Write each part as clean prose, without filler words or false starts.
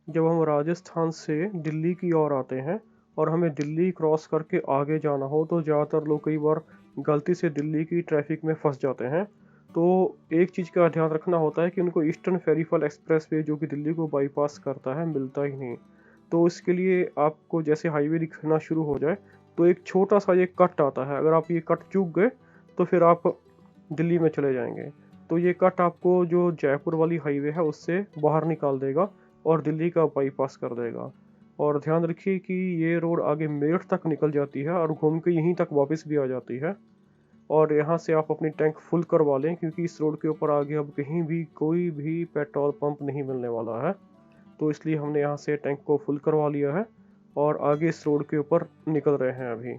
जब हम राजस्थान से दिल्ली की ओर आते हैं और हमें दिल्ली क्रॉस करके आगे जाना हो तो ज़्यादातर लोग कई बार गलती से दिल्ली की ट्रैफिक में फंस जाते हैं। तो एक चीज़ का ध्यान रखना होता है कि उनको ईस्टर्न फेरीफल एक्सप्रेस वे जो कि दिल्ली को बाईपास करता है मिलता ही नहीं। तो इसके लिए आपको जैसे हाईवे दिखना शुरू हो जाए तो एक छोटा सा ये कट आता है, अगर आप ये कट चूक गए तो फिर आप दिल्ली में चले जाएंगे। तो ये कट आपको जो जयपुर वाली हाईवे है उससे बाहर निकाल देगा और दिल्ली का बाईपास कर देगा। और ध्यान रखिए कि ये रोड आगे मेरठ तक निकल जाती है और घूम के यहीं तक वापस भी आ जाती है। और यहाँ से आप अपनी टैंक फुल करवा लें क्योंकि इस रोड के ऊपर आगे अब कहीं भी कोई भी पेट्रोल पंप नहीं मिलने वाला है। तो इसलिए हमने यहाँ से टैंक को फुल करवा लिया है और आगे इस रोड के ऊपर निकल रहे हैं अभी।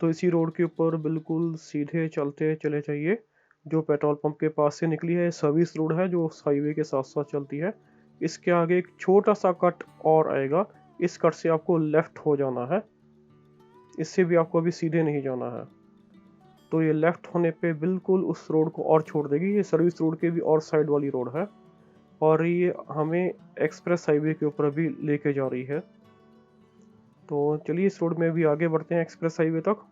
तो इसी रोड के ऊपर बिल्कुल सीधे चलते चले जाइए। जो पेट्रोल पंप के पास से निकली है सर्विस रोड है जो हाईवे के साथ साथ चलती है। इसके आगे एक छोटा सा कट और आएगा, इस कट से आपको लेफ्ट हो जाना है, इससे भी आपको अभी सीधे नहीं जाना है। तो ये लेफ्ट होने पे बिल्कुल उस रोड को और छोड़ देगी, ये सर्विस रोड के भी और साइड वाली रोड है और ये हमें एक्सप्रेस हाईवे के ऊपर भी लेके जा रही है। तो चलिए इस रोड में भी आगे बढ़ते हैं एक्सप्रेस हाईवे तक।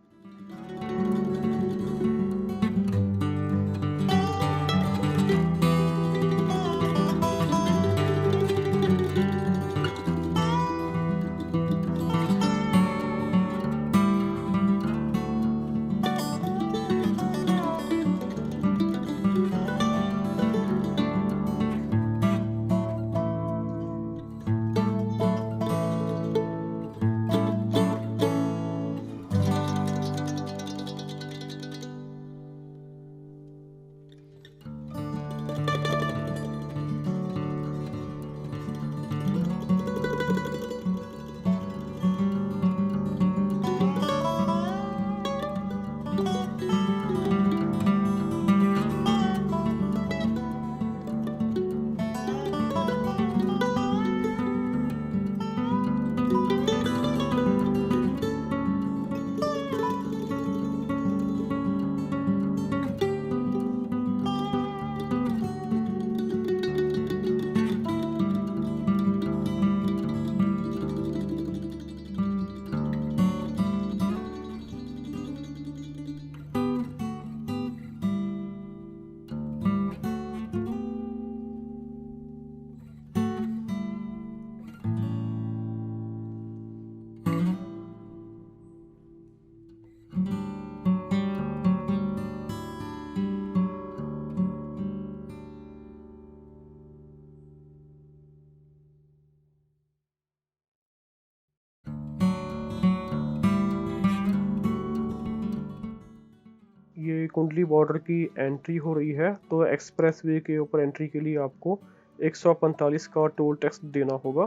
ये कुंडली बॉर्डर की एंट्री हो रही है। तो एक्सप्रेस वे के ऊपर एंट्री के लिए आपको 145 का टोल टैक्स देना होगा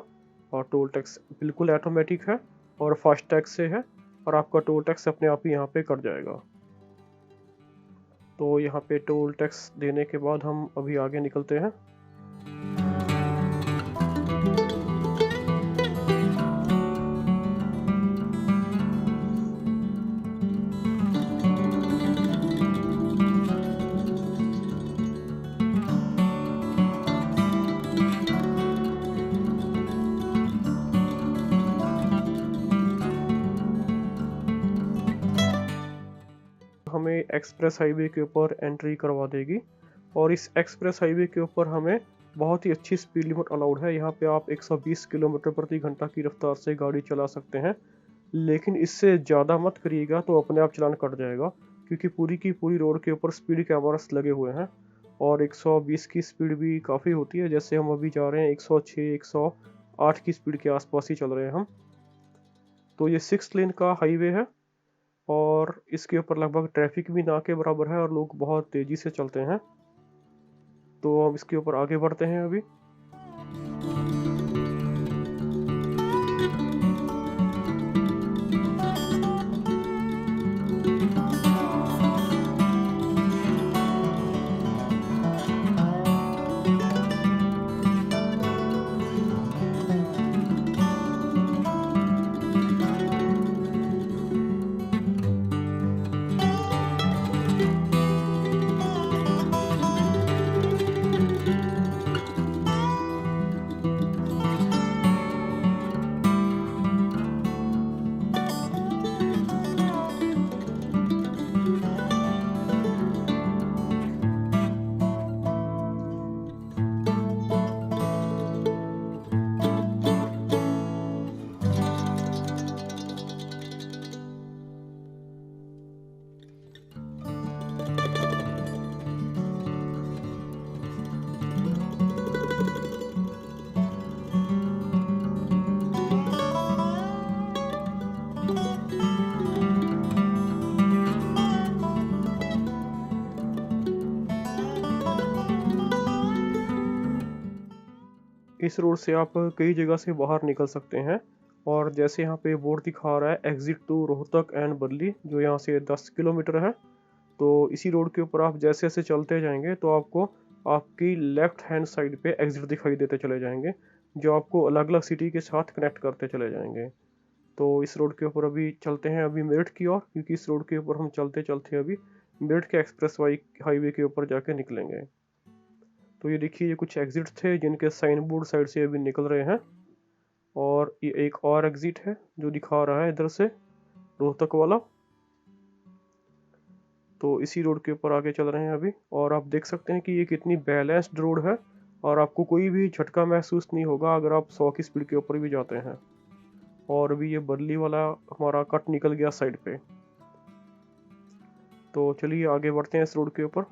और टोल टैक्स बिल्कुल ऑटोमेटिक है और फास्टैग से है और आपका टोल टैक्स अपने आप ही यहाँ पे कट जाएगा। तो यहाँ पे टोल टैक्स देने के बाद हम अभी आगे निकलते हैं। हमें एक्सप्रेस हाईवे के ऊपर एंट्री करवा देगी और इस एक्सप्रेस हाईवे के ऊपर हमें बहुत ही अच्छी स्पीड लिमिट अलाउड है। यहाँ पे आप 120 किलोमीटर प्रति घंटा की रफ्तार से गाड़ी चला सकते हैं, लेकिन इससे ज़्यादा मत करिएगा तो अपने आप चलान कट जाएगा क्योंकि पूरी की पूरी रोड के ऊपर स्पीड कैमरास लगे हुए हैं और 120 की स्पीड भी काफ़ी होती है। जैसे हम अभी जा रहे हैं 106 108 की स्पीड के आसपास ही चल रहे हैं हम। तो ये 6 लेन का हाईवे है और इसके ऊपर लगभग ट्रैफिक भी ना के बराबर है और लोग बहुत तेज़ी से चलते हैं। तो हम इसके ऊपर आगे बढ़ते हैं अभी। इस रोड से आप कई जगह से बाहर निकल सकते हैं। और जैसे यहाँ पे बोर्ड दिखा रहा है एग्जिट टू रोहतक एंड बदली, जो यहाँ से 10 किलोमीटर है। तो इसी रोड के ऊपर आप जैसे जैसे चलते जाएंगे तो आपको आपकी लेफ्ट हैंड साइड पे एग्जिट दिखाई देते चले जाएंगे, जो आपको अलग अलग सिटी के साथ कनेक्ट करते चले जाएंगे। तो इस रोड के ऊपर अभी चलते हैं अभी मेरठ की ओर, क्योंकि इस रोड के ऊपर हम चलते चलते अभी मेरठ के एक्सप्रेस हाईवे के ऊपर जाके निकलेंगे। तो ये देखिए, ये कुछ एग्जिट थे जिनके साइन बोर्ड साइड से अभी निकल रहे हैं। और ये एक और एग्जिट है जो दिखा रहा है इधर से रोहतक वाला। तो इसी रोड के ऊपर आगे चल रहे हैं अभी। और आप देख सकते हैं कि ये कितनी बैलेंस्ड रोड है और आपको कोई भी झटका महसूस नहीं होगा अगर आप 100 की स्पीड के ऊपर भी जाते हैं। और अभी ये बदली वाला हमारा कट निकल गया साइड पे। तो चलिए आगे बढ़ते हैं इस रोड के ऊपर।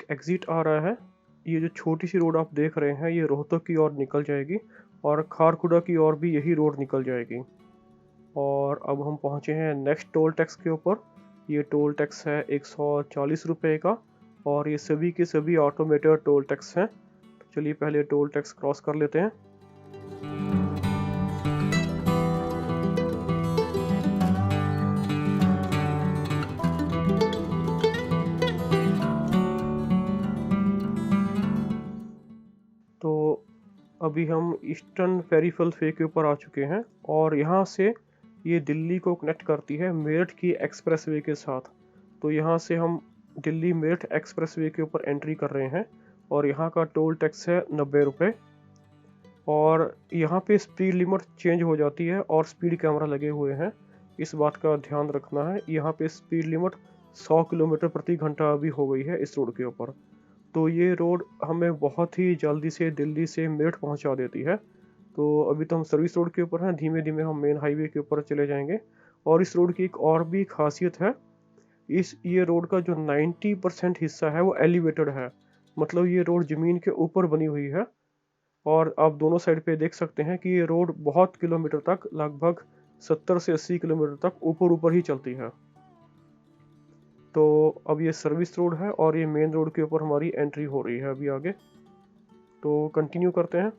एग्जिट आ रहा है। ये जो छोटी सी रोड आप देख रहे हैं ये रोहतक की ओर निकल जाएगी और खारखुदा की ओर भी यही रोड निकल जाएगी। और अब हम पहुंचे हैं नेक्स्ट टोल टैक्स के ऊपर। ये टोल टैक्स है 140 रुपये का और ये सभी के सभी ऑटोमेटेड टोल टैक्स हैं। तो चलिए पहले टोल टैक्स क्रॉस कर लेते हैं। तो अभी हम ईस्टर्न पेरिफेरल वे के ऊपर आ चुके हैं और यहाँ से ये दिल्ली को कनेक्ट करती है मेरठ की एक्सप्रेस वे के साथ। तो यहाँ से हम दिल्ली मेरठ एक्सप्रेस वे के ऊपर एंट्री कर रहे हैं और यहाँ का टोल टैक्स है 90 रुपये। और यहाँ पे स्पीड लिमिट चेंज हो जाती है और स्पीड कैमरा लगे हुए हैं, इस बात का ध्यान रखना है। यहाँ पे स्पीड लिमिट 100 किलोमीटर प्रति घंटा अभी हो गई है इस रोड के ऊपर। तो ये रोड हमें बहुत ही जल्दी से दिल्ली से मेरठ पहुंचा देती है। तो अभी तो हम सर्विस रोड के ऊपर हैं, धीमे धीमे हम मेन हाईवे के ऊपर चले जाएंगे। और इस रोड की एक और भी खासियत है, ये रोड का जो 90% हिस्सा है वो एलिवेटेड है, मतलब ये रोड ज़मीन के ऊपर बनी हुई है। और आप दोनों साइड पे देख सकते हैं कि ये रोड बहुत किलोमीटर तक, लगभग 70 से 80 किलोमीटर तक ऊपर ऊपर ही चलती है। तो अब ये सर्विस रोड है और ये मेन रोड के ऊपर हमारी एंट्री हो रही है अभी आगे। तो कंटिन्यू करते हैं।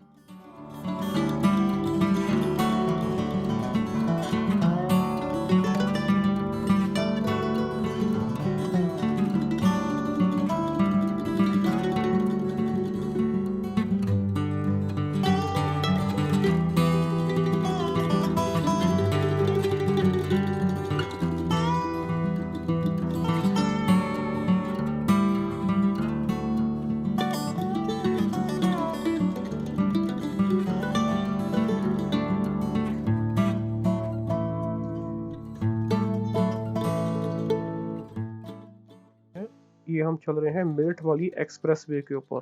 ये हम चल रहे हैं मेरठ वाली एक्सप्रेस वे के ऊपर।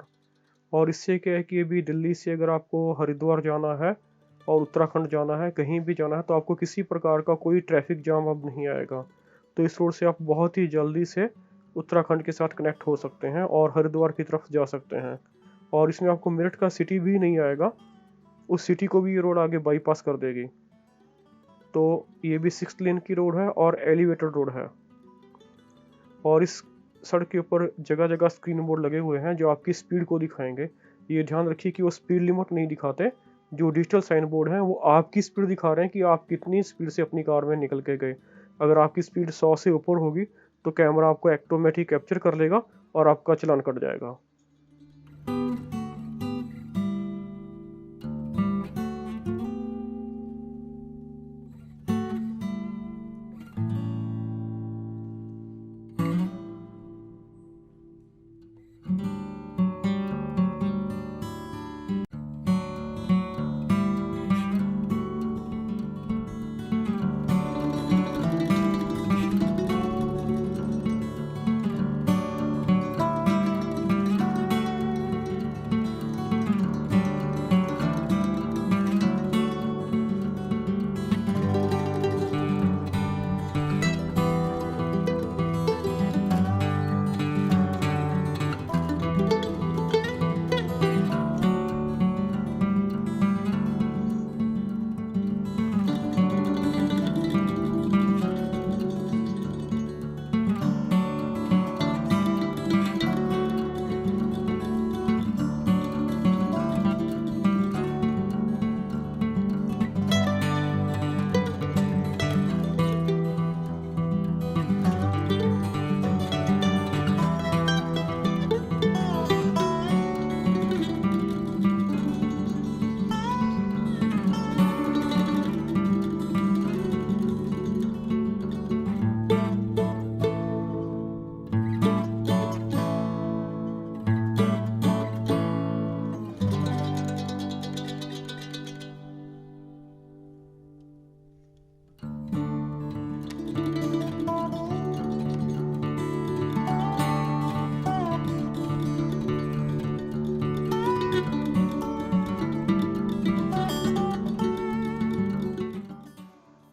और इससे क्या है कि अभी दिल्ली से अगर आपको हरिद्वार जाना है और उत्तराखंड जाना है, कहीं भी जाना है, तो आपको किसी प्रकार का कोई ट्रैफिक जाम अब नहीं आएगा। तो इस रोड से आप बहुत ही जल्दी से उत्तराखंड के साथ कनेक्ट हो सकते हैं और हरिद्वार की तरफ जा सकते हैं। और इसमें आपको मेरठ का सिटी भी नहीं आएगा, उस सिटी को भी ये रोड आगे बाईपास कर देगी। तो ये भी 6 लेन की रोड है और एलिवेटेड रोड है। और इस सड़क के ऊपर जगह जगह स्क्रीन बोर्ड लगे हुए हैं जो आपकी स्पीड को दिखाएंगे। ये ध्यान रखिए कि वो स्पीड लिमिट नहीं दिखाते, जो डिजिटल साइन बोर्ड हैं वो आपकी स्पीड दिखा रहे हैं कि आप कितनी स्पीड से अपनी कार में निकल के गए। अगर आपकी स्पीड 100 से ऊपर होगी तो कैमरा आपको ऑटोमेटिक कैप्चर कर लेगा और आपका चालान कट जाएगा।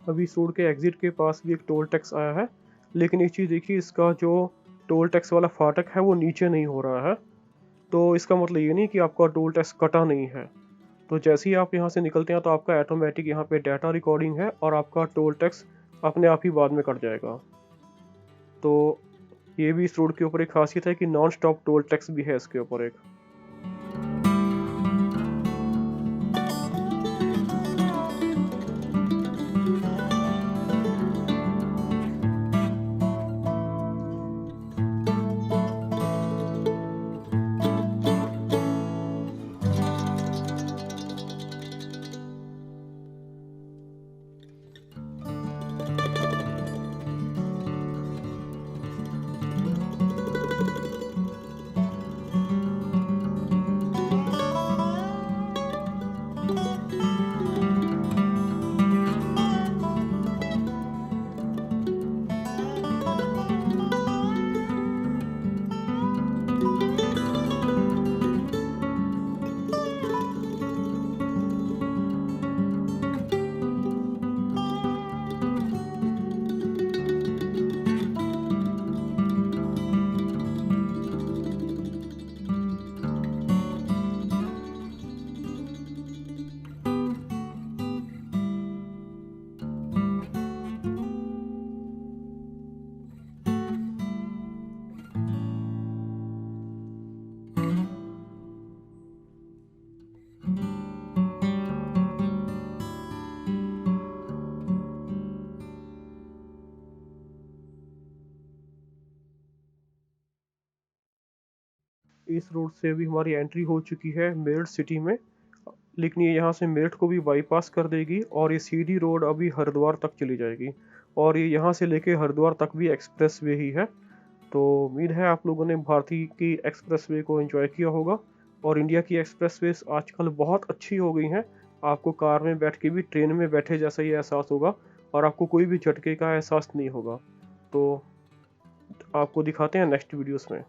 अभी इस रोड के एग्जिट के पास भी एक टोल टैक्स आया है, लेकिन एक चीज़ देखिए, इसका जो टोल टैक्स वाला फाटक है वो नीचे नहीं हो रहा है, तो इसका मतलब ये नहीं कि आपका टोल टैक्स कटा नहीं है। तो जैसे ही आप यहाँ से निकलते हैं तो आपका ऑटोमेटिक यहाँ पे डाटा रिकॉर्डिंग है और आपका टोल टैक्स अपने आप ही बाद में कट जाएगा। तो ये भी इस रोड के ऊपर एक खासियत है कि नॉन स्टॉप टोल टैक्स भी है इसके ऊपर एक। इस रोड से अभी हमारी एंट्री हो चुकी है मेरठ सिटी में, लेकिन ये यहाँ से मेरठ को भी बाईपास कर देगी और ये सीधी रोड अभी हरिद्वार तक चली जाएगी, और ये यहाँ से लेके हरिद्वार तक भी एक्सप्रेस वे ही है। तो उम्मीद है आप लोगों ने भारतीय की एक्सप्रेस वे को एंजॉय किया होगा। और इंडिया की एक्सप्रेस वेज आजकल बहुत अच्छी हो गई हैं, आपको कार में बैठ के भी ट्रेन में बैठे जैसा ही एहसास होगा और आपको कोई भी झटके का एहसास नहीं होगा। तो आपको दिखाते हैं नेक्स्ट वीडियोस में।